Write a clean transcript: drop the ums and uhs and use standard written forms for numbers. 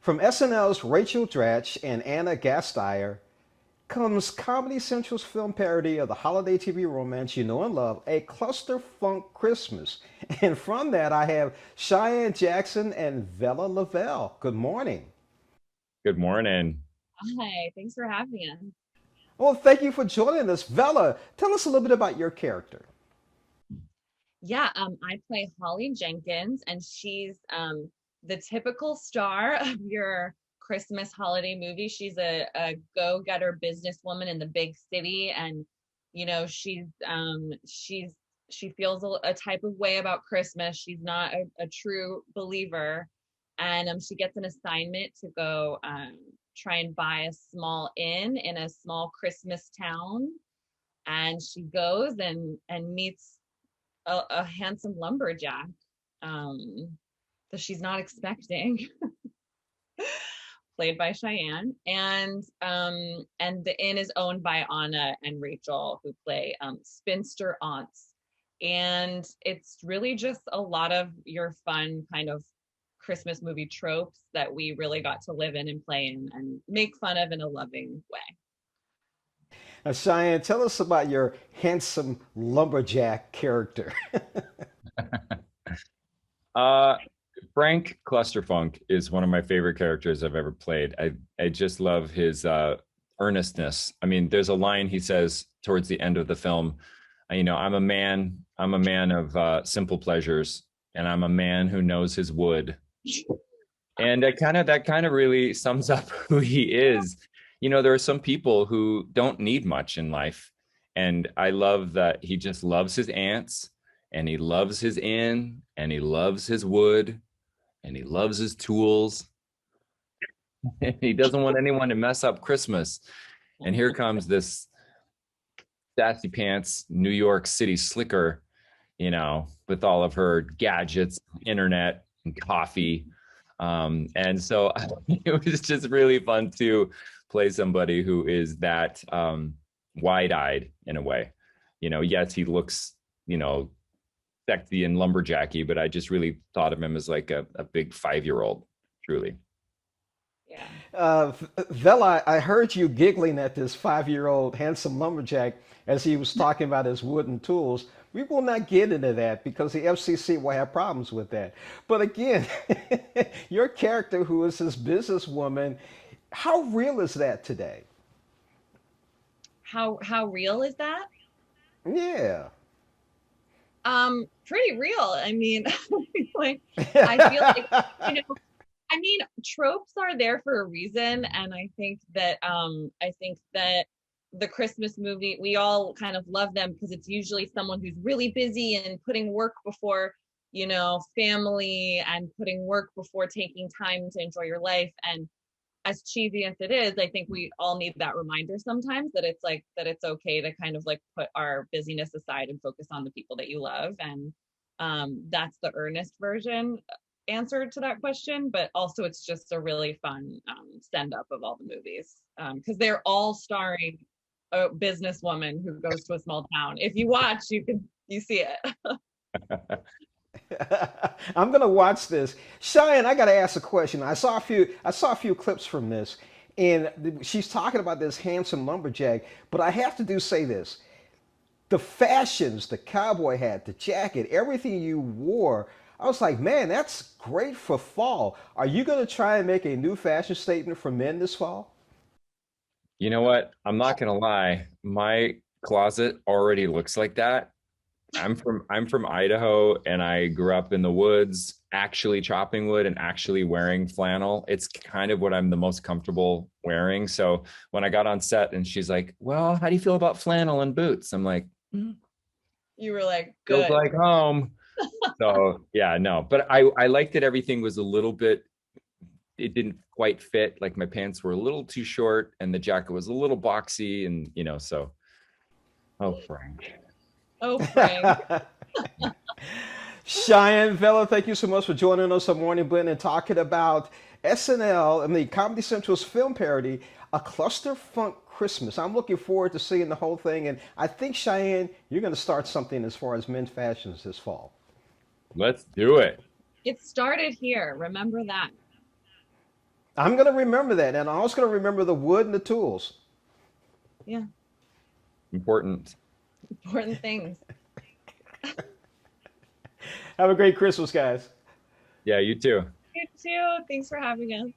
From SNL's Rachel Dratch and Anna Gasteyer comes Comedy Central's film parody of the holiday TV romance you know and love, A Clüsterfünke Christmas. And from that, I have Cheyenne Jackson and Vella Lovell. Good morning. Good morning. Hi, thanks for having me on. Well, thank you for joining us. Vella, tell us a little bit about your character. Yeah, I play Holly Jenkins, and she's the typical star of your Christmas holiday movie. She's a go-getter businesswoman in the big city, and she feels a type of way about Christmas. She's not a true believer, and she gets an assignment to go try and buy a small inn in a small Christmas town, and she goes and meets a handsome lumberjack that she's not expecting, played by Cheyenne, and the inn is owned by Anna and Rachel, who play spinster aunts, and it's really just a lot of your fun kind of Christmas movie tropes that we really got to live in and play in and make fun of in a loving way. Now, Cheyenne, tell us about your handsome lumberjack character. Uh, Frank Clüsterfünke is one of my favorite characters I've ever played. I just love his earnestness. I mean, there's a line he says towards the end of the film. I'm a man of simple pleasures, and I'm a man who knows his wood. And that kind of really sums up who he is. There are some people who don't need much in life. And I love that he just loves his ants, and he loves his inn, and he loves his wood, and he loves his tools. He doesn't want anyone to mess up Christmas. And here comes this sassy pants New York City slicker, with all of her gadgets, internet, and coffee. And so it was just really fun to play somebody who is that wide-eyed in a way. Yes, he looks, sexy and lumberjacky, but I just really thought of him as like a big 5-year-old, truly. Yeah. Vella, I heard you giggling at this 5-year-old handsome lumberjack as he was talking about his wooden tools. We will not get into that because the FCC will have problems with that. But again, your character, who is this businesswoman, how real is that today? How real is that? Yeah. Pretty real. I mean, like I feel like, you know, tropes are there for a reason, and I think that the Christmas movie, we all kind of love them because it's usually someone who's really busy and putting work before, family, and putting work before taking time to enjoy your life. And as cheesy as it is, I think we all need that reminder sometimes that it's okay to kind of like put our busyness aside and focus on the people that you love. And that's the earnest version answer to that question. But also it's just a really fun send up of all the movies because they're all starring a businesswoman who goes to a small town. If you watch, you see it. I'm gonna watch this. Cheyenne, I gotta ask a question. I saw a few clips from this, and she's talking about this handsome lumberjack. But I have to say this: the fashions, the cowboy hat, the jacket, everything you wore. I was like, man, that's great for fall. Are you gonna try and make a new fashion statement for men this fall? You know what? I'm not gonna lie. My closet already looks like that. I'm from Idaho, and I grew up in the woods, actually chopping wood and actually wearing flannel. It's kind of what I'm the most comfortable wearing. So when I got on set and she's like, "Well, how do you feel about flannel and boots?" I'm like, You were like, "Feels good. like home." So yeah, no, but I liked that everything was a little bit. It didn't quite fit. Like my pants were a little too short, and the jacket was a little boxy, and so. Oh, Frank. Oh, Frank. Cheyenne Vella, thank you so much for joining us on Morning Blend and talking about SNL and the Comedy Central's film parody, A Clusterfunk Christmas. I'm looking forward to seeing the whole thing, and I think, Cheyenne, you're going to start something as far as men's fashions this fall. Let's do it. It started here. Remember that. I'm going to remember that. And I'm also going to remember the wood and the tools. Yeah. Important. Important things. Have a great Christmas, guys. Yeah, you too. You too. Thanks for having us.